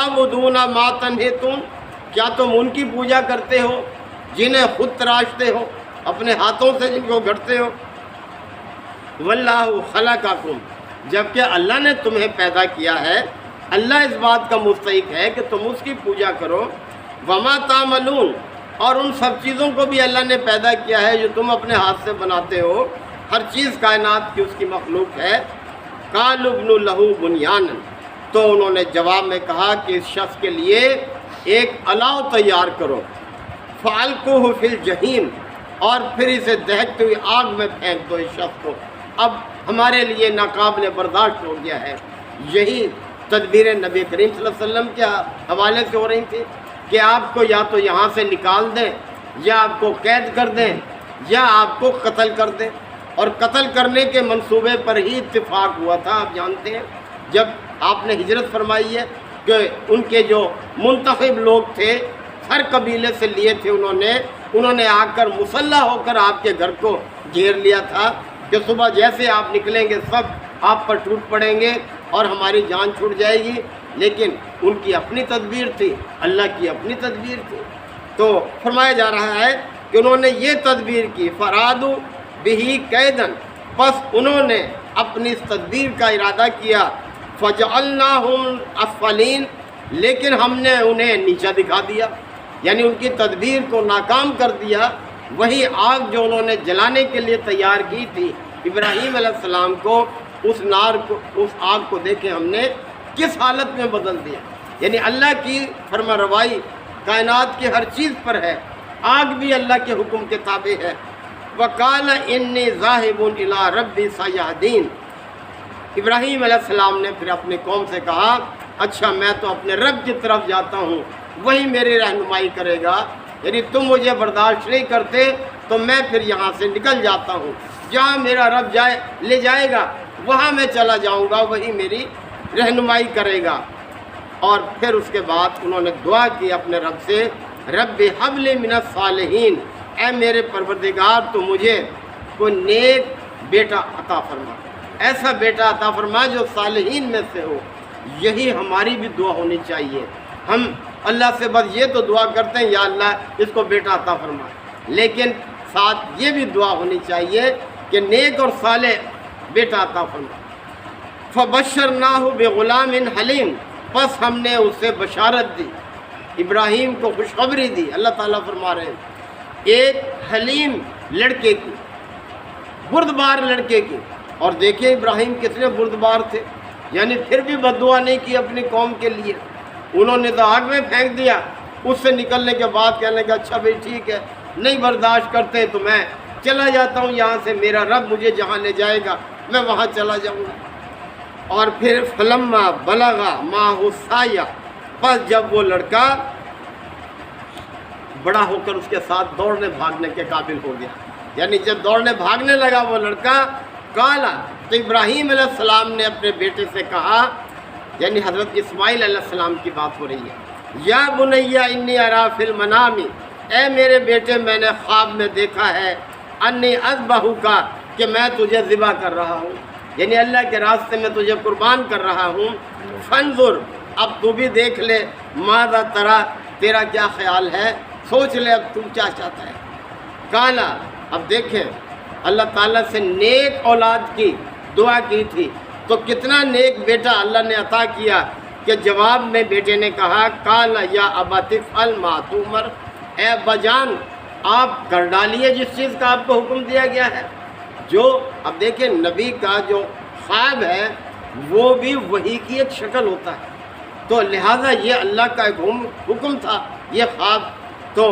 افتعبدون ما تنحتون، کیا تم ان کی پوجا کرتے ہو جنہیں خود تراشتے ہو، اپنے ہاتھوں سے جن کو گھڑتے ہو؟ واللہ خلقکم، جبکہ اللہ نے تمہیں پیدا کیا ہے، اللہ اس بات کا مستحق ہے کہ تم اس کی پوجا کرو۔ وما تعملون، اور ان سب چیزوں کو بھی اللہ نے پیدا کیا ہے جو تم اپنے ہاتھ سے بناتے ہو، ہر چیز کائنات کی اس کی مخلوق ہے۔ قالوا ابنوا لہ بنیانا، تو انہوں نے جواب میں کہا کہ اس شخص کے لیے ایک الاؤ تیار کرو، فالقوہ فی الجحیم، اور پھر اسے دہکتی ہوئی آگ میں پھینک دو اس شخص کو۔ اب ہمارے لیے ناقابل برداشت ہو گیا ہے۔ یہی تدبیر نبی کریم صلی اللہ علیہ وسلم کے حوالے سے ہو رہی تھی کہ آپ کو یا تو یہاں سے نکال دیں، یا آپ کو قید کر دیں، یا آپ کو قتل کر دیں۔ اور قتل کرنے کے منصوبے پر ہی اتفاق ہوا تھا، آپ جانتے ہیں، جب آپ نے ہجرت فرمائی ہے کہ ان کے جو منتخب لوگ تھے، ہر قبیلے سے لیے تھے، انہوں نے آ کر مسلح ہو کر آپ کے گھر کو گھیر لیا تھا کہ صبح جیسے آپ نکلیں گے سب آپ پر ٹوٹ پڑیں گے اور ہماری جان چھوٹ جائے گی۔ لیکن ان کی اپنی تدبیر تھی، اللہ کی اپنی تدبیر تھی۔ تو فرمایا جا رہا ہے کہ انہوں نے یہ تدبیر کی، فرادو بہی قیدن، پس انہوں نے اپنی اس تدبیر کا ارادہ کیا، فجعلناہم اسفلین، لیکن ہم نے انہیں نیچا دکھا دیا، یعنی ان کی تدبیر کو ناکام کر دیا۔ وہی آگ جو انہوں نے جلانے کے لیے تیار کی تھی ابراہیم علیہ السلام کو، اس آگ کو دیکھے ہم نے کس حالت میں بدل دیا۔ یعنی اللہ کی فرما روائی کائنات کی ہر چیز پر ہے، آگ بھی اللہ کے حکم کے تابع ہے۔ وَقَالَ إِنِّي ذَاهِبٌ إِلَىٰ رَبِّي سَيَهْدِينِ، ابراہیم علیہ السلام نے پھر اپنی قوم سے کہا، اچھا میں تو اپنے رب کی طرف جاتا ہوں، وہی میری رہنمائی کرے گا، یعنی تم مجھے برداشت نہیں کرتے تو میں پھر یہاں سے نکل جاتا ہوں، جہاں میرا رب لے جائے گا وہاں میں چلا جاؤں گا، وہی میری رہنمائی کرے گا۔ اور پھر اس کے بعد انہوں نے دعا کی اپنے رب سے، رب ہب لی من الصالحین، اے میرے پروردگار تو مجھے کوئی نیک بیٹا عطا فرما، ایسا بیٹا عطا فرما جو صالحین میں سے ہو۔ یہی ہماری بھی دعا ہونی چاہیے۔ ہم اللہ سے بس یہ تو دعا کرتے ہیں، یا اللہ اس کو بیٹا عطا فرما، لیکن ساتھ یہ بھی دعا ہونی چاہیے کہ نیک اور صالح بیٹا عطا فرما۔ فبشرناہ بغلام حلیم، پس ہم نے اسے بشارت دی، ابراہیم کو خوشخبری دی۔ اللہ تعالیٰ فرما رہے ہیں ایک حلیم لڑکے کی، بردبار لڑکے کی۔ اور دیکھیں ابراہیم کتنے بردبار تھے، یعنی پھر بھی بد دعا نہیں کی اپنی قوم کے لیے، انہوں نے تو آگ میں پھینک دیا۔ اس سے نکلنے کے بعد کہنے کا اچھا بھائی ٹھیک ہے، نہیں برداشت کرتے تو میں چلا جاتا ہوں یہاں سے، میرا رب مجھے جہاں لے جائے گا میں وہاں چلا جاؤں گا۔ اور پھر فلما بلغا معہ السعی، پس جب وہ لڑکا بڑا ہو کر اس کے ساتھ دوڑنے بھاگنے کے قابل ہو گیا، یعنی جب دوڑنے بھاگنے لگا وہ لڑکا، قالا، تو ابراہیم علیہ السلام نے اپنے بیٹے سے کہا، یعنی حضرت اسماعیل علیہ السلام کی بات ہو رہی ہے، یا بنی انی اری فی المنام، اے میرے بیٹے میں نے خواب میں دیکھا ہے، انی اذبحک، کہ میں تجھے ذبح کر رہا ہوں، یعنی اللہ کے راستے میں تجھے قربان کر رہا ہوں۔ فانظر، اب تو بھی دیکھ لے، ماذا تری، تیرا کیا خیال ہے، سوچ لے اب تو کیا چاہتا ہے۔ کالا، اب دیکھیں اللہ تعالیٰ سے نیک اولاد کی دعا کی تھی، تو کتنا نیک بیٹا اللہ نے عطا کیا کہ جواب میں بیٹے نے کہا، کالا یا ابت افعل ما تؤمر، اے ابا جان آپ کر ڈالیے جس چیز کا آپ کو حکم دیا گیا ہے۔ جو اب دیکھیں نبی کا جو خواب ہے وہ بھی وحی کی ایک شکل ہوتا ہے، تو لہٰذا یہ اللہ کا ایک حکم تھا یہ خواب۔ تو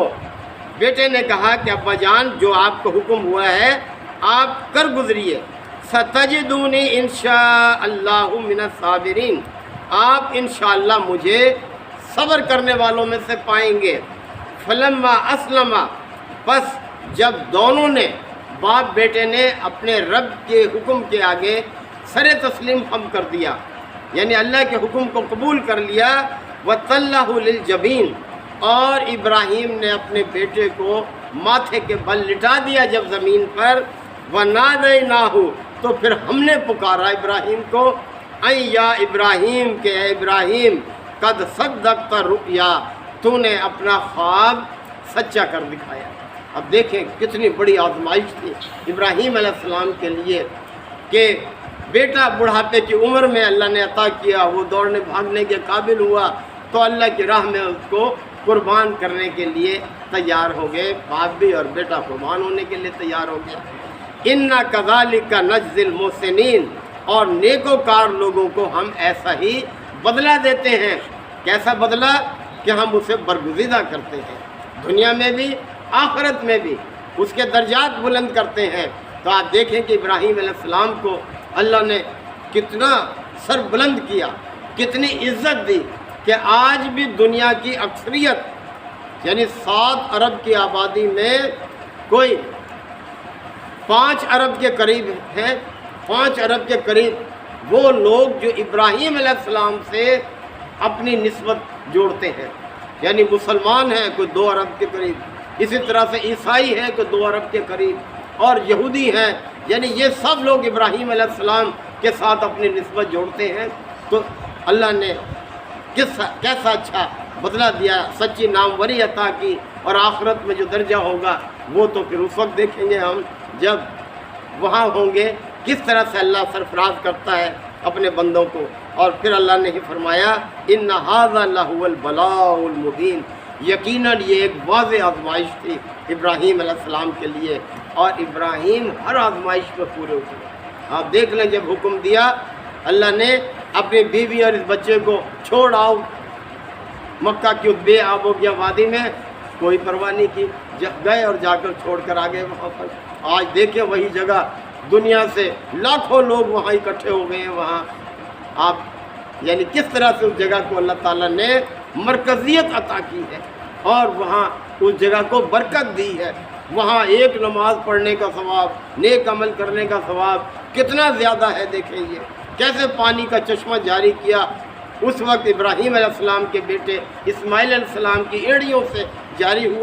بیٹے نے کہا کہ ابا جان جو آپ کو حکم ہوا ہے آپ کر گزریے، ستجدونی انشاء اللہ من الصابرین، آپ انشاءاللہ مجھے صبر کرنے والوں میں سے پائیں گے۔ فلما اسلما، پس جب دونوں نے باپ بیٹے نے اپنے رب کے حکم کے آگے سر تسلیم خم کر دیا، یعنی اللہ کے حکم کو قبول کر لیا، وَتَلَّهُ لِلْجَبِينِ، اور ابراہیم نے اپنے بیٹے کو ماتھے کے بل لٹا دیا جب زمین پر، وَنَادَيْنَاهُ، تو پھر ہم نے پکارا ابراہیم کو، اَيْ یا ابراہیم، کہ اے ابراہیم، قد صدقت رؤیا، تو نے اپنا خواب سچا کر دکھایا۔ اب دیکھیں کتنی بڑی آزمائش تھی ابراہیم علیہ السلام کے لیے کہ بیٹا بڑھاپے کی عمر میں اللہ نے عطا کیا، وہ دوڑنے بھاگنے کے قابل ہوا، تو اللہ کی راہ میں اس کو قربان کرنے کے لیے تیار ہو گئے، باپ بھی اور بیٹا قربان ہونے کے لیے تیار ہو گیا۔ اِنَّا كَذَلِكَ نَجْزِي الْمُحْسِنِينَ، اور نیکوکار لوگوں کو ہم ایسا ہی بدلہ دیتے ہیں۔ کیسا بدلہ؟ کہ ہم اسے برگزیدہ کرتے ہیں، دنیا میں بھی آخرت میں بھی اس کے درجات بلند کرتے ہیں۔ تو آپ دیکھیں کہ ابراہیم علیہ السلام کو اللہ نے کتنا سر بلند کیا، کتنی عزت دی کہ آج بھی دنیا کی اکثریت یعنی 7 ارب کی آبادی میں کوئی 5 ارب کے قریب ہیں، 5 ارب کے قریب وہ لوگ جو ابراہیم علیہ السلام سے اپنی نسبت جوڑتے ہیں، یعنی مسلمان ہیں کوئی 2 ارب کے قریب، اسی طرح سے عیسائی ہیں کوئی 2 ارب کے قریب، اور یہودی ہیں، یعنی یہ سب لوگ ابراہیم علیہ السلام کے ساتھ اپنی نسبت جوڑتے ہیں۔ تو اللہ نے کیسا اچھا بدلہ دیا، سچی ناموری عطا کی، اور آخرت میں جو درجہ ہوگا وہ تو پھر اس وقت دیکھیں گے ہم جب وہاں ہوں گے کس طرح سے اللہ سرفراز کرتا ہے اپنے بندوں کو۔ اور پھر اللہ نے ہی فرمایا ان ھذا لہو البلاء المبین، یقیناً یہ ایک واضح آزمائش تھی ابراہیم علیہ السلام کے لیے، اور ابراہیم ہر آزمائش میں پورے اترے۔ آپ دیکھ لیں جب حکم دیا اللہ نے اپنی بیوی اور اس بچے کو چھوڑ آؤ مکہ کی بے آب و گیا وادی میں، کوئی پرواہ نہیں کی، گئے اور جا کر چھوڑ کر آگے وہاں پر۔ آج دیکھیں وہی جگہ دنیا سے لاکھوں لوگ وہاں اکٹھے ہو گئے ہیں، وہاں آپ یعنی کس طرح سے اس جگہ کو اللہ تعالیٰ نے مرکزیت عطا کی ہے اور وہاں اس جگہ کو برکت دی ہے۔ وہاں ایک نماز پڑھنے کا ثواب، نیک عمل کرنے کا ثواب کتنا زیادہ ہے۔ دیکھیں یہ کیسے پانی کا چشمہ جاری کیا اس وقت ابراہیم علیہ السلام کے بیٹے اسماعیل علیہ السلام کی ایڑیوں سے جاری ہوا۔